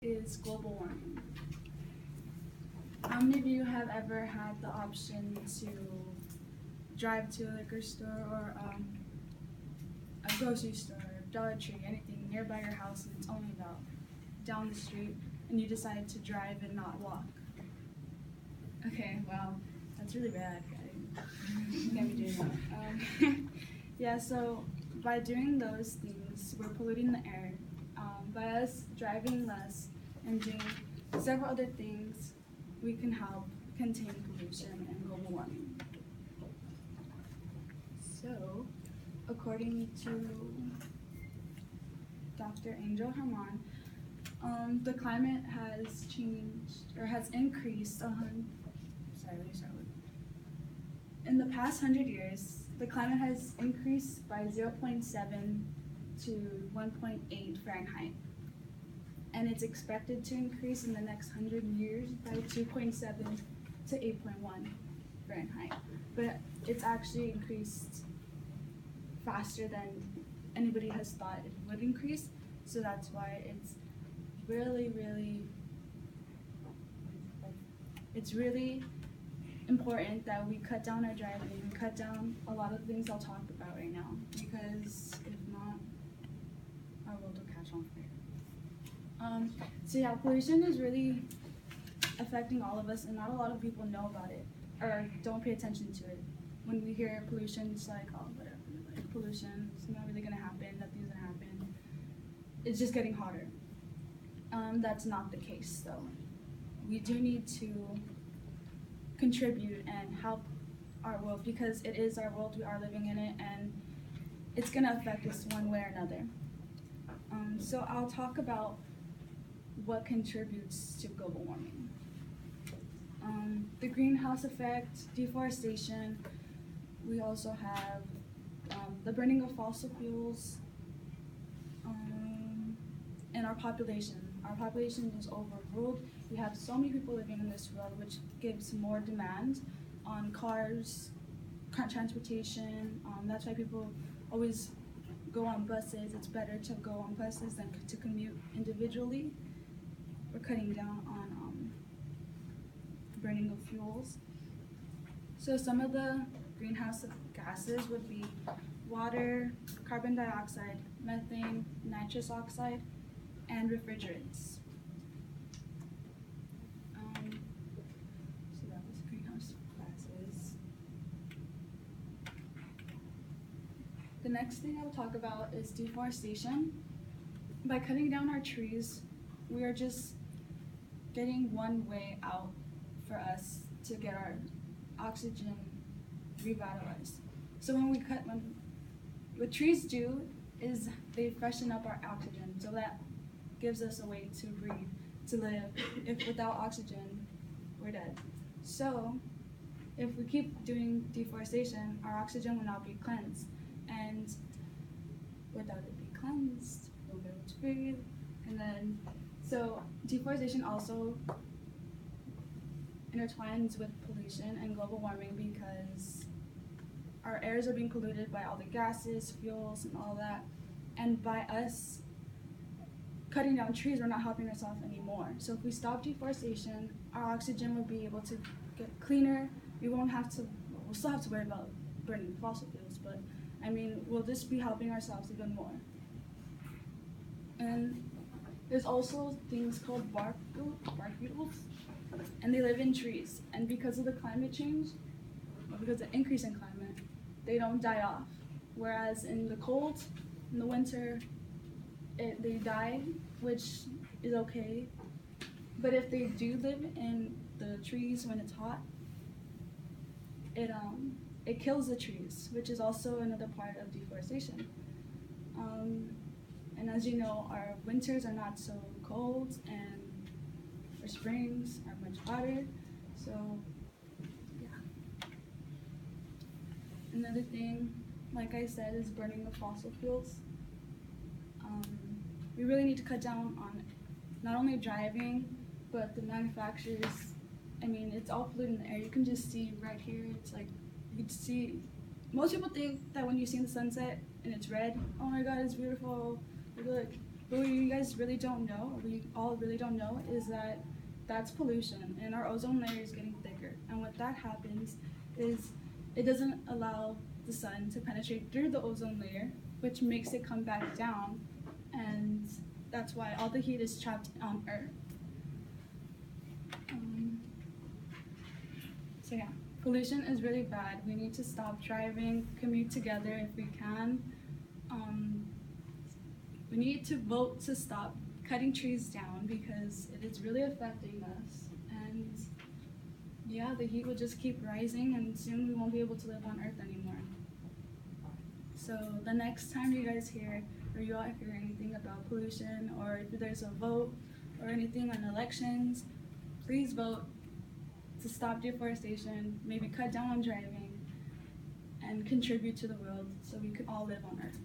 Is global warming. How many of you have ever had the option to drive to a liquor store or a grocery store, Dollar Tree, anything nearby your house, and it's only about down the street, and you decide to drive and not walk? Okay, well, that's really bad, guys. You can't be doing that. Yeah, so by doing those things, we're polluting the air. By us driving less and doing several other things, we can help contain pollution and global warming. So, according to Dr. Angel Herman, the climate has changed or has increased. In the past 100 years, the climate has increased by 0.7 to 1.8 Fahrenheit. And it's expected to increase in the next 100 years by 2.7 to 8.1 Fahrenheit. But it's actually increased faster than anybody has thought it would increase. So that's why it's really important that we cut down our driving and cut down a lot of things I'll talk about right now, because if not, our world will catch on fire. So yeah, pollution is really affecting all of us, and not a lot of people know about it or don't pay attention to it. When we hear pollution, it's like, oh, whatever, like pollution, it's not really gonna happen, nothing's gonna happen. It's just getting hotter. That's not the case though. We do need to contribute and help our world, because it is our world, we are living in it, and it's gonna affect us one way or another. So I'll talk about what contributes to global warming. The greenhouse effect, deforestation. We also have the burning of fossil fuels, and our population. Our population is overruled. We have so many people living in this world, which gives more demand on cars, transportation. That's why people always go on buses. It's better to go on buses than to commute individually. We're cutting down on burning of fuels. So some of the greenhouse gases would be water, carbon dioxide, methane, nitrous oxide, and refrigerants. So that was greenhouse gases. The next thing I'll talk about is deforestation. By cutting down our trees, we are just getting one way out for us to get our oxygen revitalized. So what trees do is they freshen up our oxygen, so that gives us a way to breathe, to live. If without oxygen, we're dead. So if we keep doing deforestation, our oxygen will not be cleansed, and without it being cleansed, we'll be able to breathe. And then, so deforestation also intertwines with pollution and global warming, because our airs are being polluted by all the gases, fuels, and all that. And by us cutting down trees, we're not helping ourselves anymore. So if we stop deforestation, our oxygen will be able to get cleaner. We'll still have to worry about burning fossil fuels, but I mean, we'll just be helping ourselves even more. And there's also things called bark beetles, and they live in trees. And because of the climate change, or because of the increase in climate, they don't die off. Whereas in the cold, in the winter, they die, which is okay. But if they do live in the trees when it's hot, it kills the trees, which is also another part of deforestation. And as you know, our winters are not so cold, and our springs are much hotter. So, yeah. Another thing, like I said, is burning of fossil fuels. We really need to cut down on not only driving, but the manufacturers. I mean, it's all polluting the air. You can just see right here, it's like, you can see, most people think that when you see the sunset and it's red, oh my god, it's beautiful, look. But what you guys really don't know, or we all really don't know, is that that's pollution and our ozone layer is getting thicker. And what that happens is it doesn't allow the sun to penetrate through the ozone layer, which makes it come back down, and that's why all the heat is trapped on Earth. So yeah, pollution is really bad. We need to stop driving, commute together if we can. We need to vote to stop cutting trees down because it is really affecting us. And yeah, the heat will just keep rising and soon we won't be able to live on Earth anymore. So the next time you guys hear or you all hear anything about pollution, or if there's a vote or anything on elections, please vote to stop deforestation, maybe cut down on driving, and contribute to the world so we could all live on Earth.